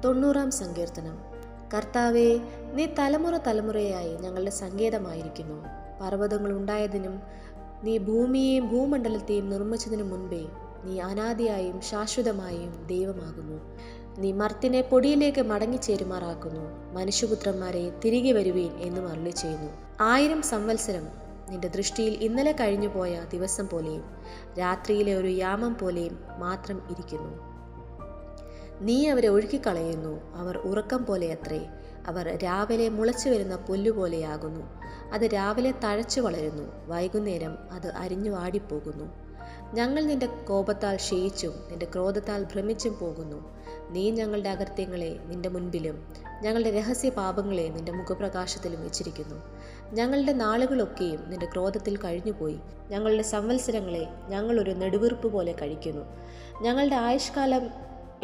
90 സങ്കീർത്തനം. കർത്താവേ, നീ തലമുറ തലമുറയായി ഞങ്ങളുടെ സങ്കേതമായിരിക്കുന്നു. പർവ്വതങ്ങൾ ഉണ്ടായതിനും നീ ഭൂമിയെയും ഭൂമണ്ഡലത്തെയും നിർമ്മിച്ചതിനു മുൻപേ നീ അനാദിയായും ശാശ്വതമായും ദൈവമാകുന്നു. നീ മർത്തിനെ പൊടിയിലേക്ക് മടങ്ങിച്ചേരുമാറാക്കുന്നു. മനുഷ്യപുത്രന്മാരെ തിരികെ വരുവീൻ എന്നും അരുളി ചെയ്യുന്നു. 1000 സംവത്സരം നിന്റെ ദൃഷ്ടിയിൽ ഇന്നലെ കഴിഞ്ഞുപോയ ദിവസം പോലെയും രാത്രിയിലെ ഒരു യാമം പോലെയും മാത്രം ഇരിക്കുന്നു. നീ അവരെ ഒഴുക്കിക്കളയുന്നു. അവർ ഉറക്കം പോലെയത്രേ. അവർ രാവിലെ മുളച്ചു വരുന്ന പുല്ലുപോലെയാകുന്നു. അത് രാവിലെ തഴച്ചു വളരുന്നു, വൈകുന്നേരം അത് അരിഞ്ഞു വാടിപ്പോകുന്നു. ഞങ്ങൾ നിന്റെ കോപത്താൽ ക്ഷയിച്ചും നിന്റെ ക്രോധത്താൽ ഭ്രമിച്ചും പോകുന്നു. നീ ഞങ്ങളുടെ അകൃത്യങ്ങളെ നിന്റെ മുൻപിലും ഞങ്ങളുടെ രഹസ്യ പാപങ്ങളെ നിന്റെ മുഖപ്രകാശത്തിലും വെച്ചിരിക്കുന്നു. ഞങ്ങളുടെ നാളുകളൊക്കെയും നിന്റെ ക്രോധത്തിൽ കഴിഞ്ഞുപോയി. ഞങ്ങളുടെ സംവത്സരങ്ങളെ ഞങ്ങളൊരു നെടുവീർപ്പ് പോലെ കഴിക്കുന്നു. ഞങ്ങളുടെ ആയുഷ്കാലം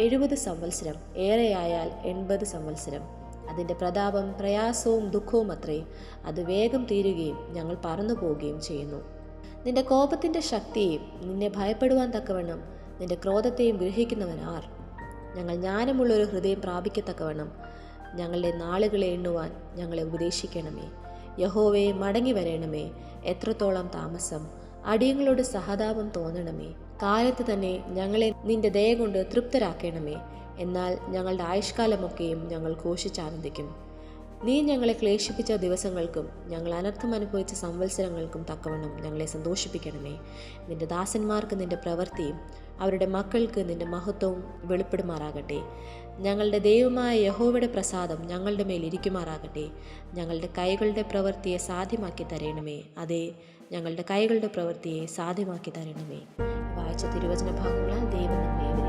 70 സംവത്സരം, ഏറെയായാൽ 80 സംവത്സരം. അതിൻ്റെ പ്രതാപം പ്രയാസവും ദുഃഖവും അത്രേ. അത് വേഗം തീരുകയും ഞങ്ങൾ പറന്നു പോവുകയും ചെയ്യുന്നു. നിന്റെ കോപത്തിൻ്റെ ശക്തിയെയും നിന്നെ ഭയപ്പെടുവാൻ തക്കവണ്ണം നിന്റെ ക്രോധത്തെയും ഗ്രഹിക്കുന്നവൻ ആർ? ഞങ്ങൾ ജ്ഞാനമുള്ളൊരു ഹൃദയം പ്രാപിക്കത്തക്കവണ്ണം ഞങ്ങളുടെ നാളുകളെ എണ്ണുവാൻ ഞങ്ങളെ ഉപദേശിക്കണമേ. യഹോവേ, മടങ്ങി വരണമേ. എത്രത്തോളം താമസം? അടിയങ്ങളോട് സഹതാപം തോന്നണമേ. കാലത്ത് തന്നെ ഞങ്ങളെ നിന്റെ ദയ കൊണ്ട് തൃപ്തരാക്കണമേ. എന്നാൽ ഞങ്ങളുടെ ആയുഷ്കാലമൊക്കെയും ഞങ്ങൾ ഘോഷിച്ചാനന്ദിക്കും. നീ ഞങ്ങളെ ക്ലേശിപ്പിച്ച ദിവസങ്ങൾക്കും ഞങ്ങൾ അനർത്ഥം അനുഭവിച്ച സംവത്സരങ്ങൾക്കും തക്കവണ്ണം ഞങ്ങളെ സന്തോഷിപ്പിക്കണമേ. നിന്റെ ദാസന്മാർക്ക് നിന്റെ പ്രവൃത്തിയും അവരുടെ മക്കൾക്ക് നിന്റെ മഹത്വവും വെളിപ്പെടുമാറാകട്ടെ. ഞങ്ങളുടെ ദൈവമായ യഹോവയുടെ പ്രസാദം ഞങ്ങളുടെ മേൽ ഇരിക്കുമാറാകട്ടെ. ഞങ്ങളുടെ കൈകളുടെ പ്രവൃത്തിയെ സാധ്യമാക്കി തരണമേ. അതെ, ഞങ്ങളുടെ കൈകളുടെ പ്രവൃത്തിയെ സാധ്യമാക്കി തരണമേ. വായിച്ച തിരുവചന ഭാഗങ്ങളാൽ ദൈവം നമ്മെ